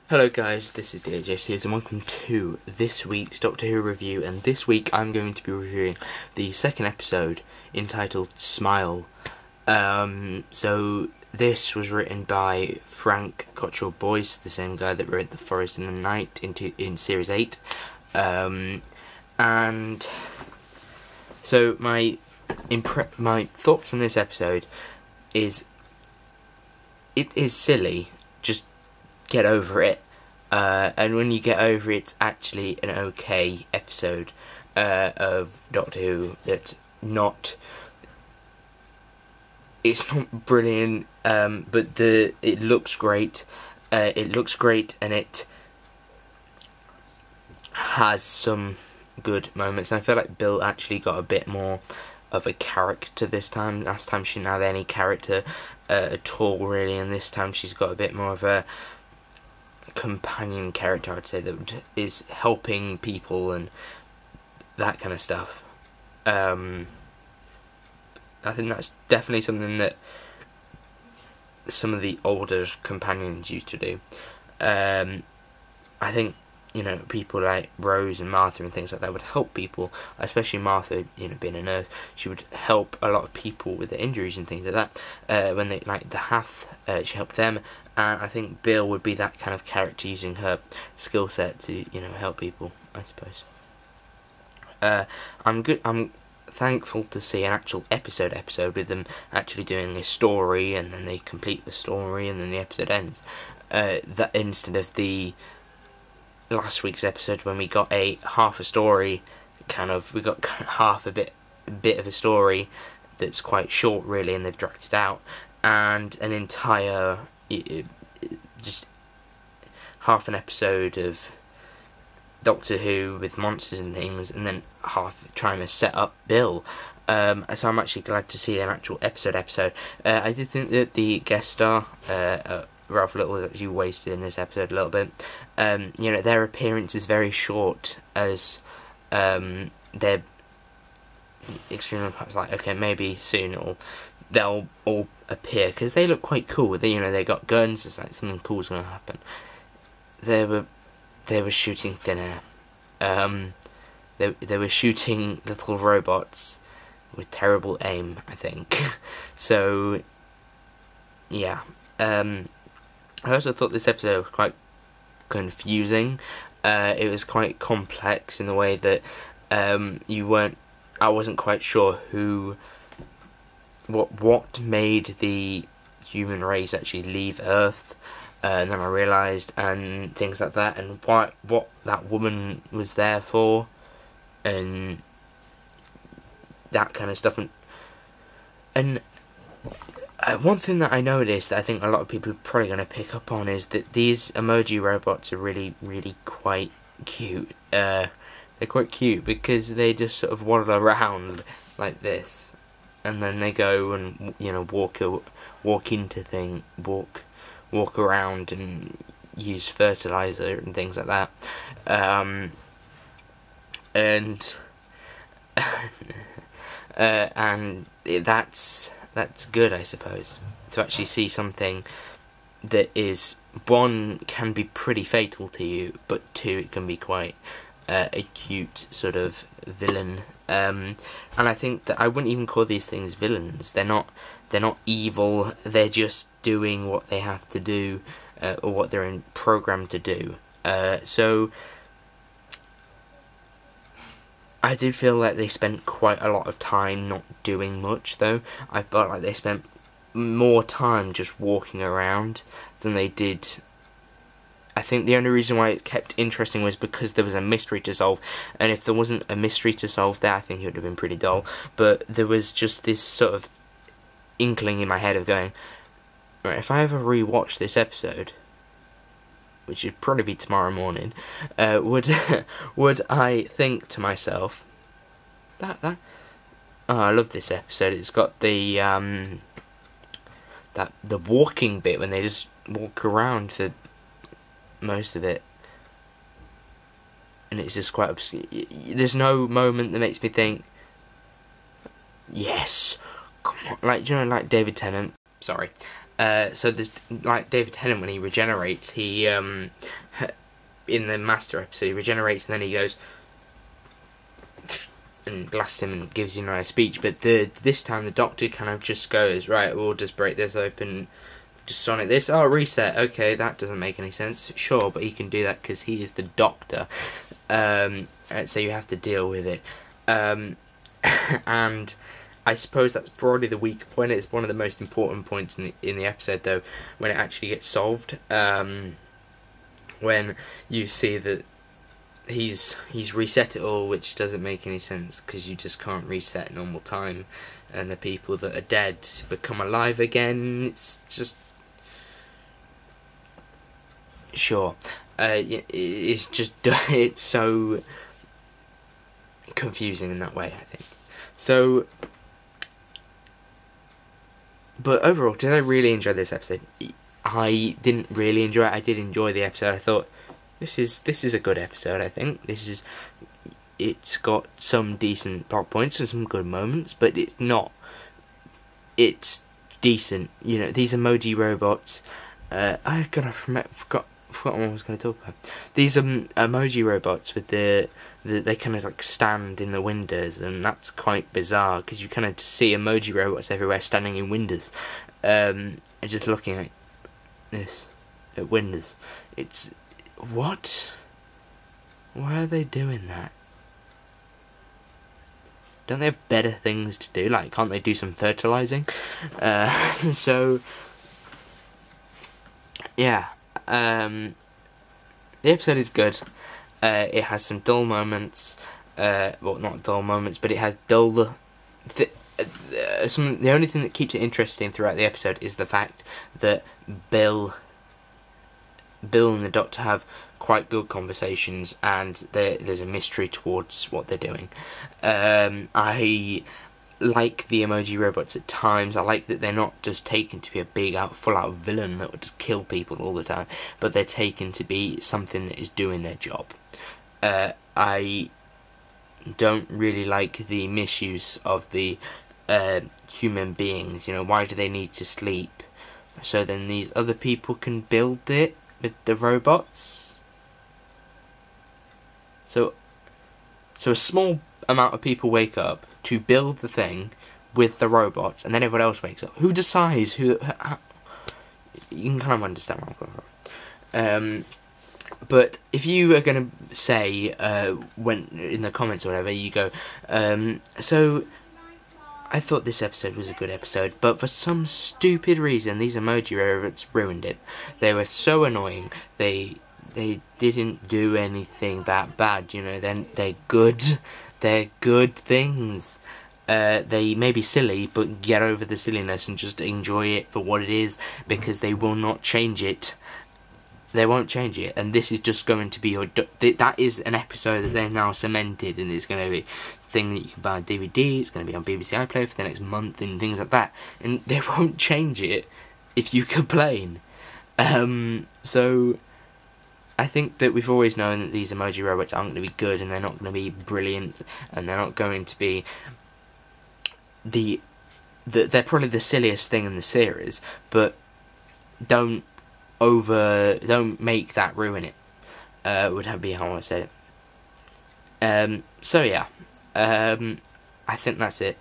Hello guys, this is DJC and welcome to this week's Doctor Who review, and this week I'm going to be reviewing the second episode entitled Smile. So this was written by Frank Cottrell Boyce, the same guy that wrote The Forest and the Night in Series 8. And so my thoughts on this episode is, it is silly, just get over it, and when you get over it, it's actually an okay episode of Doctor Who. That's not, it's not brilliant, but it looks great. And it has some good moments. And I feel like Bill actually got a bit more of a character this time. Last time she didn't have any character at all, really, and this time she's got a bit more of a companion character, I'd say, that is helping people and that kind of stuff. I think that's definitely something that some of the older companions used to do. I think, you know, people like Rose and Martha and things like that would help people, especially Martha, you know, being a nurse. She would help a lot of people with their injuries and things like that. When they, like the Hath, she helped them, and I think Bill would be that kind of character, using her skill set to, you know, help people, I suppose. I'm thankful to see an actual episode with them actually doing a story, and then they complete the story, and then the episode ends. That instead of the last week's episode when we got half a story, we got half a bit of a story that's quite short, really, and they've dragged it out, and an entire just half an episode of Doctor Who with monsters and things, and then half trying to set up Bill. So I'm actually glad to see an actual episode. I did think that the guest star, Ralph Little, was actually wasted in this episode a little bit. You know, their appearance is very short, as their extreme parts, like, okay, maybe soon they'll all appear, because they look quite cool. You know, they got guns. It's like something cool's gonna happen. They were shooting thin air. They were shooting little robots with terrible aim, I think. So yeah. I also thought this episode was quite confusing. It was quite complex in the way that I wasn't quite sure what made the human race actually leave Earth, and then I realised, and things like that, and what that woman was there for, and that kind of stuff. And one thing that I noticed that I think a lot of people are probably going to pick up on is that these emoji robots are really, really quite cute. They're quite cute because they just sort of waddle around like this, and then they go and, you know, walk around and use fertilizer and things like that. And that's good, I suppose, to actually see something that is, one, can be pretty fatal to you, but two, it can be quite a cute sort of villain. And I think that I wouldn't even call these things villains. They're not evil. They're just doing what they have to do, or what they're programmed to do. So I did feel like they spent quite a lot of time not doing much, though. I felt like they spent more time just walking around than they did. I think the only reason why it kept interesting was because there was a mystery to solve, and if there wasn't a mystery to solve there, I think it would have been pretty dull. But there was just this sort of inkling in my head of going, right, if I ever rewatch this episode, which should probably be tomorrow morning, would I think to myself, oh, I love this episode. It's got the the walking bit when they just walk around for most of it, and it's just quite obscure. There's no moment that makes me think, yes, come on, like, you know, like David Tennant, sorry, So there's, like, David Tennant, when he regenerates, he in the Master episode, he regenerates and then he goes and blasts him and gives you a speech. But this time the Doctor kind of just goes, right, we'll just break this open, just sonic this, oh, reset, okay, that doesn't make any sense, sure, but he can do that because he is the Doctor, so you have to deal with it, and I suppose that's probably the weak point. It's one of the most important points in the episode, though, when it actually gets solved, when you see that he's reset it all, which doesn't make any sense, because you just can't reset normal time, and the people that are dead become alive again. It's just, sure, it's just, it's so confusing in that way, I think. So, but overall, did I really enjoy this episode? I didn't really enjoy it. I did enjoy the episode. I thought, this is a good episode, I think. It's got some decent plot points and some good moments, but it's not, it's decent. You know, these emoji robots, forgot what I was going to talk about. These emoji robots with they kind of like stand in the windows, and that's quite bizarre, because you kind of see emoji robots everywhere standing in windows, and just looking at this, at windows. It's, what? Why are they doing that? Don't they have better things to do? Like, can't they do some fertilizing? So, yeah. The episode is good. It has some dull moments. Well, not dull moments, but it has dull. The only thing that keeps it interesting throughout the episode is the fact that Bill and the Doctor have quite good conversations, and there's a mystery towards what they're doing. I like the emoji robots at times. I like that they're not just taken to be a big full out villain that would just kill people all the time, but they're taken to be something that is doing their job. I don't really like the misuse of the human beings. You know, why do they need to sleep? So then these other people can build it with the robots. So a small amount of people wake up to build the thing with the robots, and then everyone else wakes up. Who decides who? You can kind of understand where I'm coming from. But if you are going to say, when in the comments or whatever, you go, so I thought this episode was a good episode, but for some stupid reason, these emoji robots ruined it. They were so annoying. They didn't do anything that bad, you know. They're good. They're good things. They may be silly, but get over the silliness and just enjoy it for what it is, because they will not change it. They won't change it, and this is just going to be your... That is an episode that they've now cemented, and it's going to be a thing that you can buy on DVD, it's going to be on BBC iPlayer for the next month, and things like that. And they won't change it if you complain. So I think that we've always known that these emoji robots aren't going to be good, and they're not going to be brilliant, and they're not going to be they're probably the silliest thing in the series, but don't make that ruin it. Would be how I said it. So yeah, I think that's it.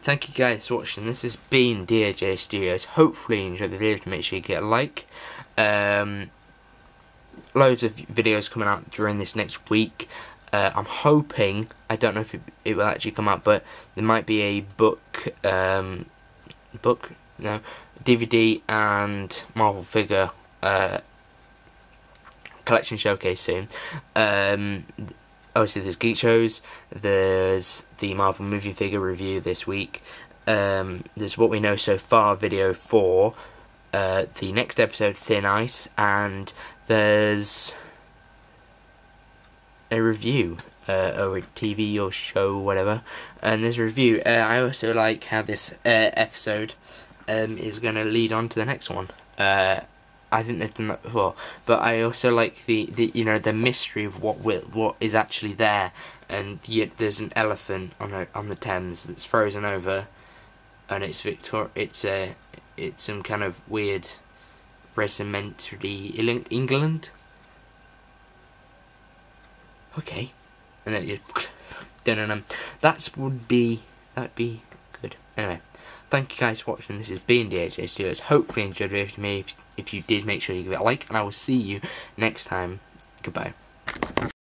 Thank you guys for watching. This has been DJ Studios. Hopefully you enjoyed the video. Make sure you get a like. Loads of videos coming out during this next week. I'm hoping, I don't know if it will actually come out, but there might be a DVD and Marvel figure collection showcase soon. Obviously there's Geek Shows, there's the Marvel movie figure review this week, there's What We Know So Far video for the next episode, Thin Ice, and there's a review, or a TV or show, whatever, and there's a review. I also like how this episode is going to lead on to the next one. I think they've done that before, but I also like the you know, the mystery of what is actually there, and yet there's an elephant on the Thames that's frozen over, and it's it's some kind of weird regimentary England. Okay, and then you that'd be good. Anyway, thank you guys for watching. This has been DHA Studios. Hopefully you enjoyed it with me. If you did, make sure you give it a like, and I will see you next time. Goodbye.